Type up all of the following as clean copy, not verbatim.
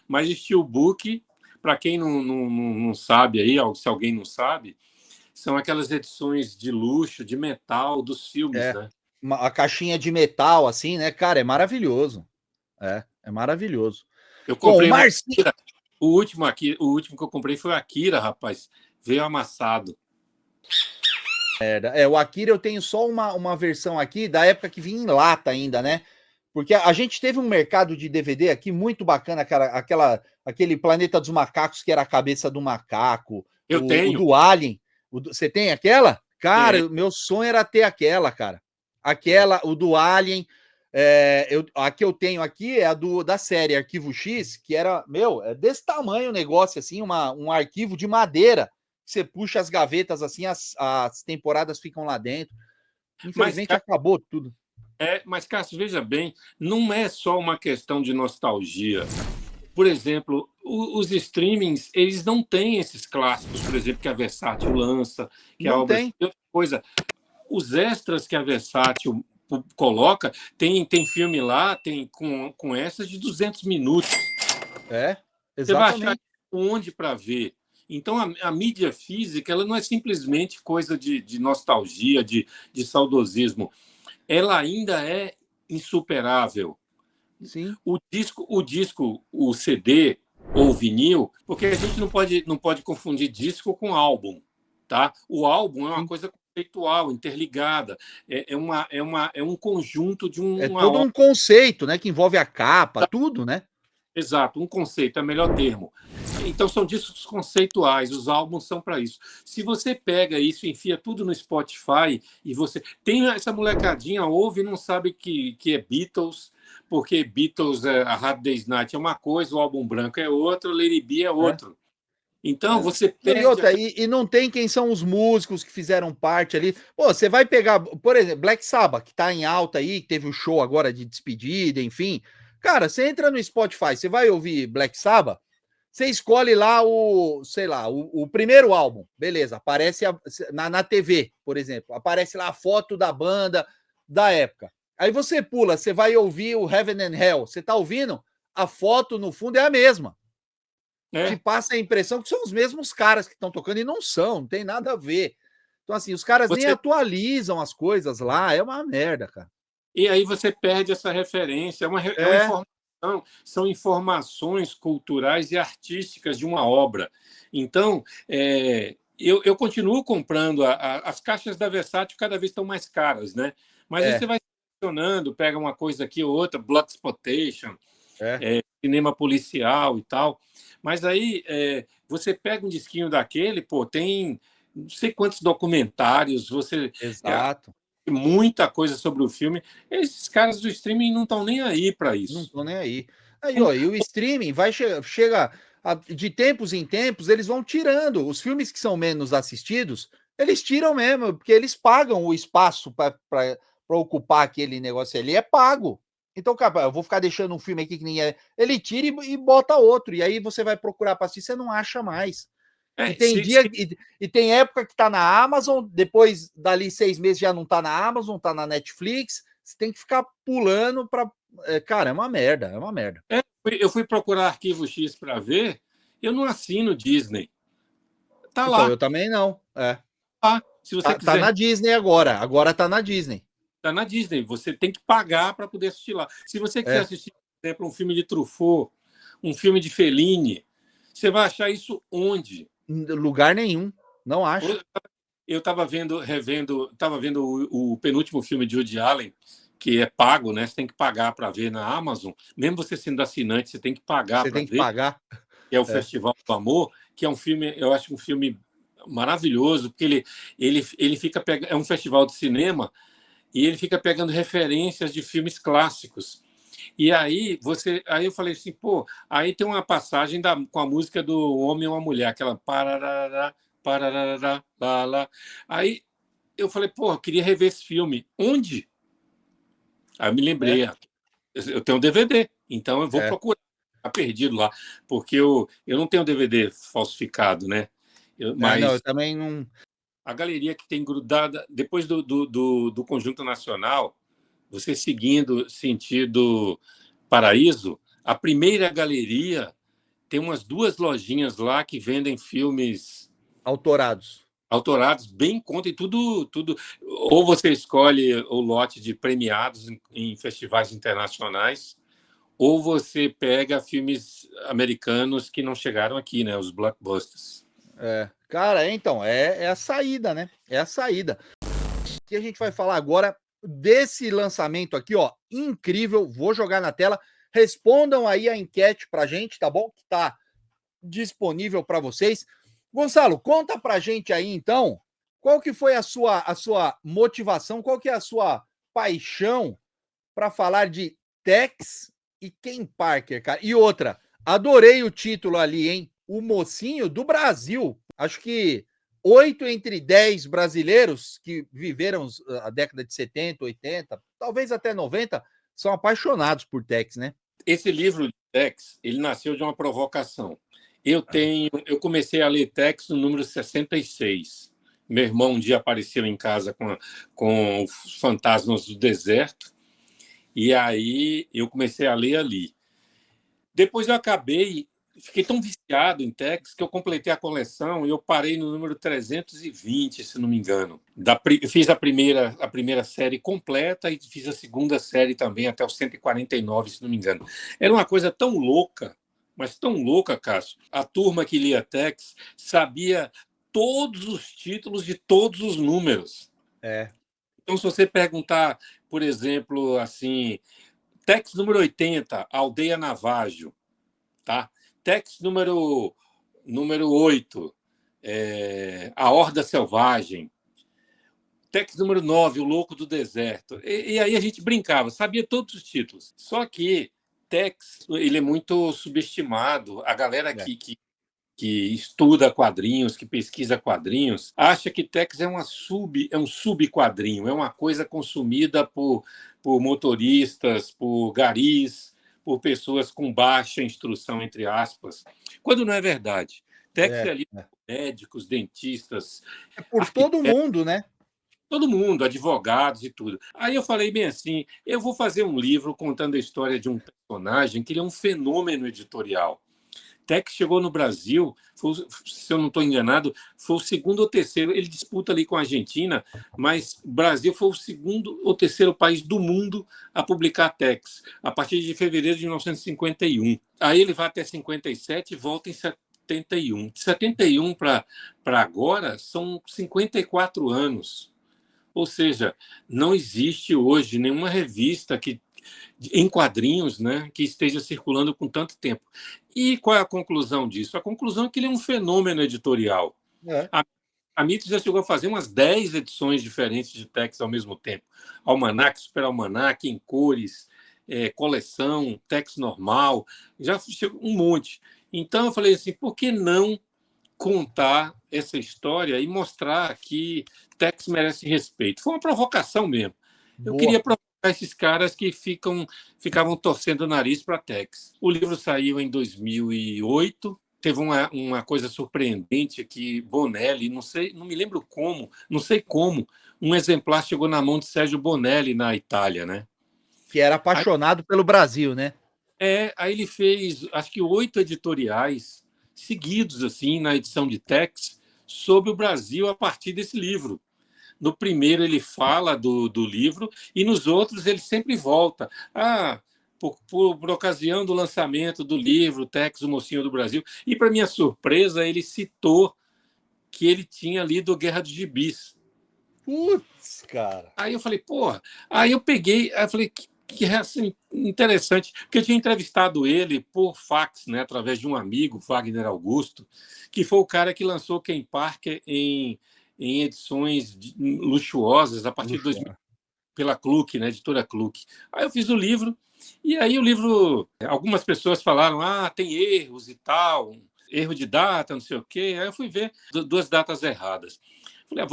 Mas Steelbook, para quem não sabe aí, se alguém não sabe, são aquelas edições de luxo, de metal dos filmes, né? A caixinha de metal, assim, né? Cara, é maravilhoso. É maravilhoso. Eu comprei Bom, Marcinho... o último que eu comprei foi o Akira, rapaz. Veio amassado. O Akira eu tenho só uma versão aqui da época que vinha em lata ainda, né? Porque a gente teve um mercado de DVD aqui muito bacana, aquele Planeta dos Macacos, que era a cabeça do macaco. Tenho. O do Alien. Você tem aquela? Cara, Tem. meu sonho era ter aquela, cara. O do Alien. A que eu tenho aqui é da série Arquivo X, que era, é desse tamanho o negócio, assim, um arquivo de madeira. Você puxa as gavetas assim, as temporadas ficam lá dentro. Infelizmente acabou tudo. Mas, Cássio, veja bem, não é só uma questão de nostalgia. Por exemplo, os streamings, eles não têm esses clássicos, por exemplo, que a Versátil lança, que não a obra... tem. Outra coisa, os extras que a Versátil coloca, tem filme lá, tem com essas de 200 minutos. Exatamente. Você vai achar onde para ver. Então, a mídia física, ela não é simplesmente coisa de nostalgia, de saudosismo. Ela ainda é insuperável. Sim. O CD ou o vinil, porque a gente não pode confundir disco com álbum, tá? O álbum é uma coisa conceitual, interligada, é um conjunto de uma... É todo um conceito, né, que envolve a capa, tudo, né? Exato, um conceito, é o melhor termo. Então, são discos conceituais, os álbuns são para isso. Se você pega isso, enfia tudo no Spotify e você... Tem essa molecadinha, ouve e não sabe que é Beatles, porque Beatles, a Hard Day's Night é uma coisa, o Álbum Branco é outro, Lady B é outro. Então, você perde... E não tem quem são os músicos que fizeram parte ali. Pô, você vai pegar, por exemplo, Black Sabbath, que tá em alta aí, teve o show agora de despedida, enfim. Cara, você entra no Spotify, você vai ouvir Black Sabbath, você escolhe lá o primeiro álbum, beleza, aparece na TV, por exemplo, aparece lá a foto da banda da época. Aí você pula, você vai ouvir o Heaven and Hell, você tá ouvindo? A foto no fundo é a mesma. Te passa a impressão que são os mesmos caras que estão tocando e não são, não tem nada a ver. Então, assim, os caras nem atualizam as coisas lá, é uma merda, cara. E aí você perde essa referência, é uma informação, são informações culturais e artísticas de uma obra. Então, eu continuo comprando as caixas da Versátil, cada vez estão mais caras, né? Mas aí você vai selecionando, pega uma coisa aqui ou outra, Bloodsploitation, cinema policial e tal. Mas aí você pega um disquinho daquele, pô, tem não sei quantos documentários, Exato. Muita coisa sobre o filme. Esses caras do streaming não estão nem aí para isso. Não estão nem aí. Aí, ó, e o streaming chega de tempos em tempos, eles vão tirando. Os filmes que são menos assistidos, eles tiram mesmo, porque eles pagam o espaço para ocupar aquele negócio ali, é pago. Então, cara, eu vou ficar deixando um filme aqui que nem é. Ele tira e bota outro. E aí você vai procurar para assistir, você não acha mais. E tem e tem época que tá na Amazon, depois dali 6 meses já não tá na Amazon, tá na Netflix. Você tem que ficar pulando para. Cara, é uma merda, é uma merda. Eu fui procurar Arquivo X para ver, eu não assino Disney. Tá então, lá. Eu também não. Se você quiser. Tá na Disney agora tá na Disney. Tá na Disney, você tem que pagar para poder assistir lá. Se você quiser assistir, por exemplo, um filme de Truffaut, um filme de Fellini, você vai achar isso onde? Em lugar nenhum, não acho. Eu estava vendo o penúltimo filme de Woody Allen, que é pago, né? Você tem que pagar para ver na Amazon. Mesmo você sendo assinante, você tem que pagar para ver. Que pagar. Que é o Festival do Amor, que é um filme, eu acho um filme maravilhoso, porque ele fica pegando, é um festival de cinema e ele fica pegando referências de filmes clássicos. E aí eu falei assim, pô, aí tem uma passagem com a música do Homem e uma Mulher, aquela parará, parará, lá, lá. Aí eu falei, pô, eu queria rever esse filme. Onde? Aí eu me lembrei, eu tenho um DVD, então eu vou procurar. Está perdido lá, porque eu não tenho DVD falsificado, né? Mas eu também não. A galeria que tem grudada, depois do Conjunto Nacional, você seguindo sentido Paraíso, a primeira galeria tem umas 2 lojinhas lá que vendem filmes Autorados. autorados, bem em conta, e tudo. Ou você escolhe o lote de premiados em festivais internacionais, ou você pega filmes americanos que não chegaram aqui, né? Os blockbusters. Cara, então, é a saída, né? É a saída. Que a gente vai falar agora desse lançamento aqui, ó, incrível. Vou jogar na tela. Respondam aí a enquete pra gente, tá bom? Que tá disponível para vocês. Gonçalo, conta pra gente aí, então, qual que foi a sua motivação, qual que é a sua paixão para falar de Tex e Ken Parker, cara? E outra, adorei o título ali, hein? O mocinho do Brasil. Acho que 8 entre 10 brasileiros que viveram a década de 70, 80, talvez até 90, são apaixonados por Tex, né? Esse livro de Tex, ele nasceu de uma provocação. Eu comecei a ler Tex no número 66. Meu irmão um dia apareceu em casa com os Fantasmas do Deserto, e aí eu comecei a ler ali. Depois eu fiquei tão viciado em Tex que eu completei a coleção e eu parei no número 320, se não me engano. Eu fiz a primeira série completa e fiz a segunda série também até o 149, se não me engano. Era uma coisa tão louca, mas tão louca, Cássio. A turma que lia Tex sabia todos os títulos de todos os números. Então, se você perguntar, por exemplo, assim, Tex número 80, Aldeia Navajo, tá? Tex número 8, A Horda Selvagem. Tex número 9, O Louco do Deserto. E aí a gente brincava, sabia todos os títulos. Só que Tex, ele é muito subestimado. A galera que estuda quadrinhos, que pesquisa quadrinhos, acha que Tex é um subquadrinho, é uma coisa consumida por motoristas, por garis, por pessoas com baixa instrução, entre aspas, quando não é verdade. Tex é ali médicos, dentistas, é por todo mundo, né? Todo mundo, advogados e tudo. Aí eu falei bem assim, eu vou fazer um livro contando a história de um personagem que ele é um fenômeno editorial. Tex chegou no Brasil, se eu não estou enganado, foi o segundo ou terceiro. Ele disputa ali com a Argentina, mas o Brasil foi o segundo ou terceiro país do mundo a publicar Tex, a partir de fevereiro de 1951. Aí ele vai até 57 e volta em 71. De 71 para agora são 54 anos. Ou seja, não existe hoje nenhuma revista em quadrinhos, né, que esteja circulando com tanto tempo. E qual é a conclusão disso? A conclusão é que ele é um fenômeno editorial. A Mitos já chegou a fazer umas 10 edições diferentes de Tex ao mesmo tempo. Almanac, Super Almanac, em cores, coleção, Tex normal, já chegou um monte. Então eu falei assim, por que não contar essa história e mostrar que Tex merece respeito? Foi uma provocação mesmo. Eu queria provocar esses caras que ficavam torcendo o nariz para Tex. O livro saiu em 2008. Teve uma coisa surpreendente que Bonelli, não me lembro como, não sei como, um exemplar chegou na mão de Sérgio Bonelli na Itália, né? Que era apaixonado pelo Brasil, né? Aí ele fez, acho que 8 editoriais seguidos assim na edição de Tex sobre o Brasil a partir desse livro. No primeiro ele fala do livro e nos outros ele sempre volta. Por ocasião do lançamento do livro Tex, o Mocinho do Brasil. E, para minha surpresa, ele citou que ele tinha lido Guerra dos Gibis. Putz, cara. Aí eu falei, porra. Aí eu peguei, aí eu falei, que assim, interessante, porque eu tinha entrevistado ele por fax, né, através de um amigo, Wagner Augusto, que foi o cara que lançou Ken Parker em edições luxuosas a partir de 2000, pela Kluck, né, editora Kluck. Aí eu fiz o livro, e aí o livro, algumas pessoas falaram, tem erros e tal, erro de data, não sei o quê. Aí eu fui ver 2 datas erradas. Falei,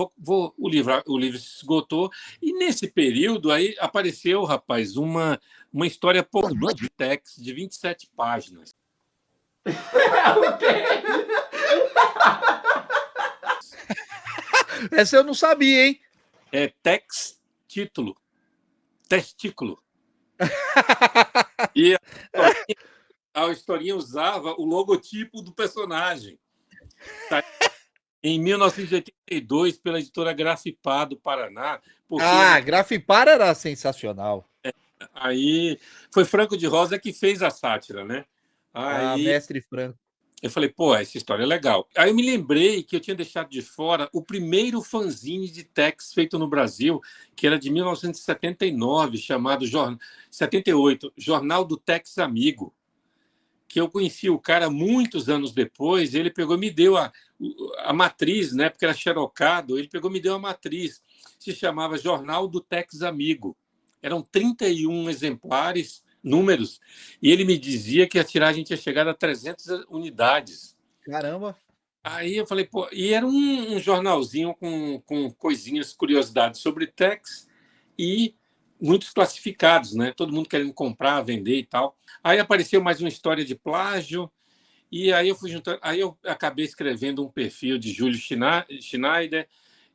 o livro se esgotou, e nesse período aí apareceu, rapaz, uma história de Tex de 27 páginas. Essa eu não sabia, hein? Tex título. testículo. E a historinha usava o logotipo do personagem. Em 1982, pela editora Grafipar do Paraná. Grafipar era sensacional. Aí foi Franco de Rosa que fez a sátira, né? Aí Mestre Franco. eu falei, pô, essa história é legal. Aí eu me lembrei que eu tinha deixado de fora o primeiro fanzine de Tex feito no Brasil, que era de 1979, chamado 78, Jornal do Tex Amigo, que eu conheci o cara muitos anos depois. Ele pegou e me deu a matriz, né? Porque era xerocado. Ele pegou e me deu a matriz. Se chamava Jornal do Tex Amigo. Eram 31 exemplares, números, e ele me dizia que a tiragem tinha chegado a 300 unidades. Caramba! Aí eu falei, pô, e era um jornalzinho com coisinhas, curiosidades sobre Tex e muitos classificados, né? Todo mundo querendo comprar, vender e tal. Aí apareceu mais uma história de plágio, e aí eu fui juntando, aí eu acabei escrevendo um perfil de Júlio Schneider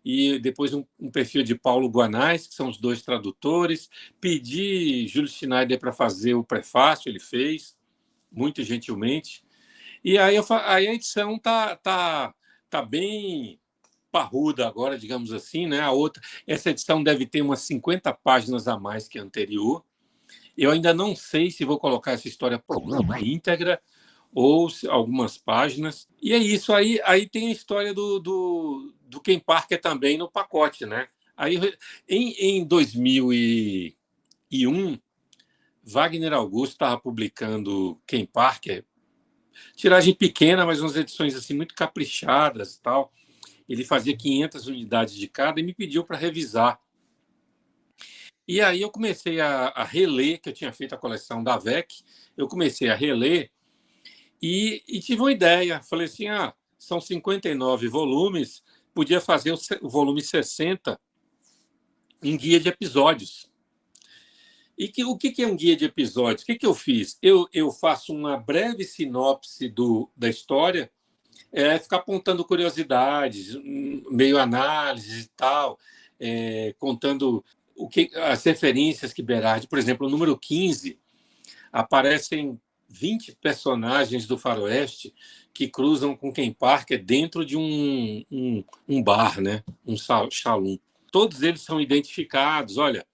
e depois um perfil de Paulo Guanais, que são os dois tradutores. Pedi Júlio Schneider para fazer o prefácio, ele fez, muito gentilmente. E aí, aí a edição tá bem parruda agora, digamos assim, né? Essa edição deve ter umas 50 páginas a mais que a anterior. Eu ainda não sei se vou colocar essa história íntegra ou algumas páginas. E é isso. Aí tem a história do Ken Parker também no pacote, né? Aí, em 2001, Wagner Augusto estava publicando Ken Parker, tiragem pequena, mas umas edições assim muito caprichadas e tal. Ele fazia 500 unidades de cada e me pediu para revisar. E aí eu comecei a reler, que eu tinha feito a coleção da VEC, eu comecei a reler e tive uma ideia. Falei assim, são 59 volumes, podia fazer o volume 60 um guia de episódios. E o que é um guia de episódios? O que eu fiz? Eu faço uma breve sinopse da história, ficar apontando curiosidades, meio análises e tal, contando as referências que Berardi, por exemplo, no número 15, aparecem 20 personagens do faroeste que cruzam com Ken Parker dentro de um bar, né? Um saloon. Todos eles são identificados. Olha,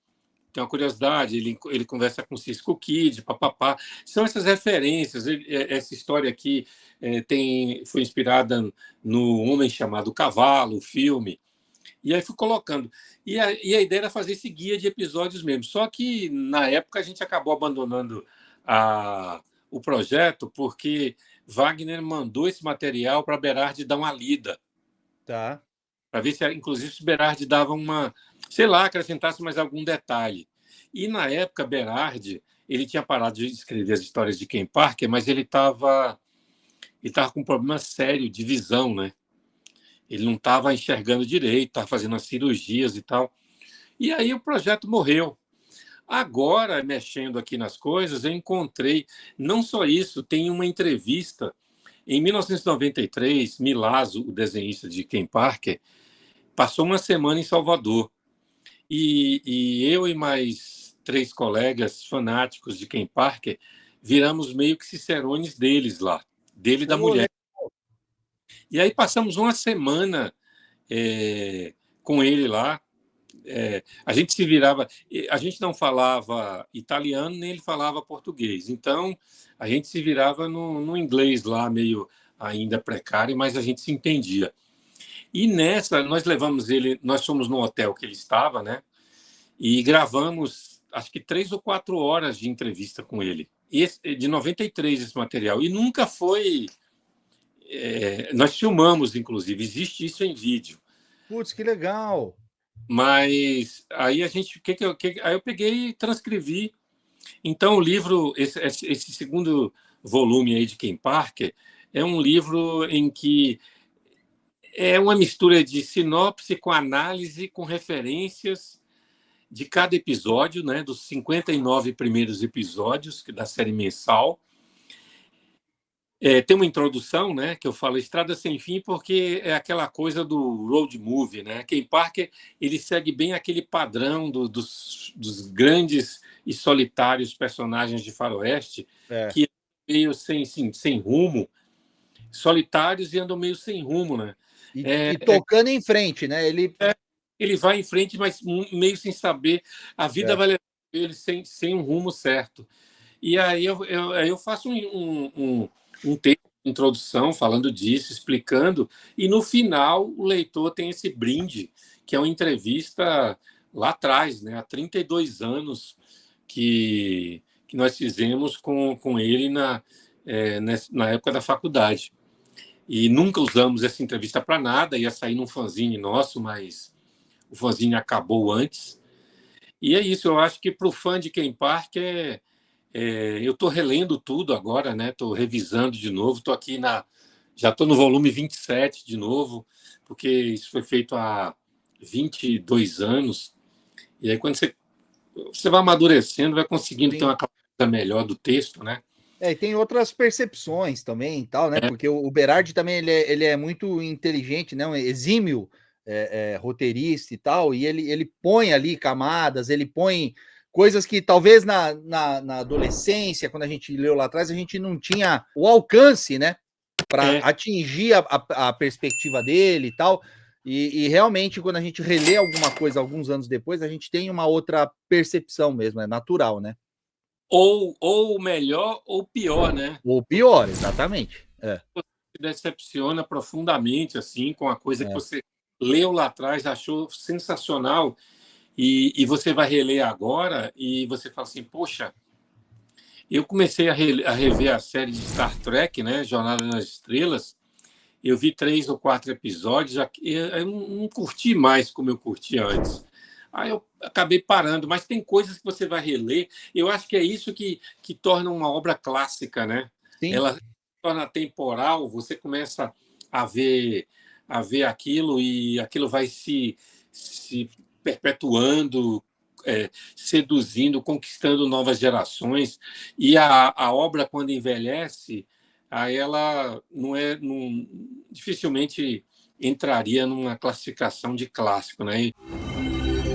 tem uma curiosidade, ele conversa com Cisco Kid, papapá. São essas referências. Essa história aqui foi inspirada no Homem Chamado Cavalo, o filme. E aí fui colocando. E a ideia era fazer esse guia de episódios mesmo. Só que, na época, a gente acabou abandonando o projeto porque Wagner mandou esse material para Berardi dar uma lida. Tá. Para ver se, inclusive, se Berardi dava sei lá, acrescentasse mais algum detalhe. E, na época, Berardi, ele tinha parado de escrever as histórias de Ken Parker, mas ele estava com um problema sério de visão, né? Ele não estava enxergando direito, estava fazendo as cirurgias e tal. E aí o projeto morreu. Agora, mexendo aqui nas coisas, eu encontrei, não só isso, tem uma entrevista. Em 1993, Milazzo, o desenhista de Ken Parker, passou uma semana em Salvador. E eu e mais 3 colegas fanáticos de Ken Parker viramos meio que cicerones deles lá, dele e da mulher. E aí passamos uma semana com ele lá. A gente se virava, a gente não falava italiano, nem ele falava português. Então, a gente se virava no inglês lá, meio ainda precário, mas a gente se entendia. E nessa, nós fomos no hotel que ele estava, né? E gravamos, acho que 3 ou 4 horas de entrevista com ele. De 93, esse material. E nunca foi... nós filmamos, inclusive, existe isso em vídeo. Putz, que legal! Mas aí aí eu peguei e transcrevi. Então, o livro, esse segundo volume aí de Ken Parker, é um livro em que é uma mistura de sinopse com análise, com referências de cada episódio, né, dos 59 primeiros episódios da série mensal. Tem uma introdução, né, que eu falo Estrada Sem Fim, porque é aquela coisa do road movie, né? Ken Parker, ele segue bem aquele padrão dos grandes e solitários personagens de faroeste, que é meio sem rumo, solitários e andam meio sem rumo, né? E tocando em frente, né? Ele vai em frente, mas meio sem saber. A vida vai levar ele sem um rumo certo. E aí eu faço um texto de introdução falando disso, explicando, e no final o leitor tem esse brinde, que é uma entrevista lá atrás, né, há 32 anos, que nós fizemos com ele na época da faculdade. E nunca usamos essa entrevista para nada, ia sair num fanzine nosso, mas o fanzine acabou antes. E é isso, eu acho que para o fã de Ken Parker eu estou relendo tudo agora, né? Estou revisando de novo, estou aqui já estou no volume 27 de novo, porque isso foi feito há 22 anos. E aí, quando você vai amadurecendo, vai conseguindo ter uma clareza melhor do texto, né? E tem outras percepções também e tal, né? Porque o Berardi também ele é muito inteligente, né? Um exímio roteirista e tal, e ele põe ali camadas, ele põe coisas que talvez na adolescência, quando a gente leu lá atrás, a gente não tinha o alcance, né? Para atingir a perspectiva dele e tal. E realmente, quando a gente relê alguma coisa alguns anos depois, a gente tem uma outra percepção mesmo, é natural, né? Ou melhor ou pior, né? Ou pior, exatamente. Você se decepciona profundamente assim com a coisa que você leu lá atrás, achou sensacional, e você vai reler agora e você fala assim, poxa, eu comecei a rever a série de Star Trek, né, Jornada nas Estrelas, eu vi 3 ou 4 episódios, eu não curti mais como eu curtia antes. Aí eu acabei parando, mas tem coisas que você vai reler. Eu acho que é isso que torna uma obra clássica, né? Sim. Ela se torna temporal, você começa a ver aquilo e aquilo vai se perpetuando, seduzindo, conquistando novas gerações. E a obra, quando envelhece, aí ela dificilmente entraria numa classificação de clássico, né?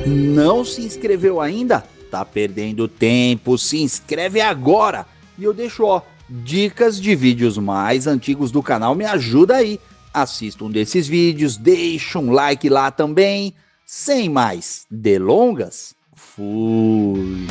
Não se inscreveu ainda? Tá perdendo tempo, se inscreve agora! E eu deixo, dicas de vídeos mais antigos do canal, me ajuda aí. Assista um desses vídeos, deixa um like lá também. Sem mais delongas, fui!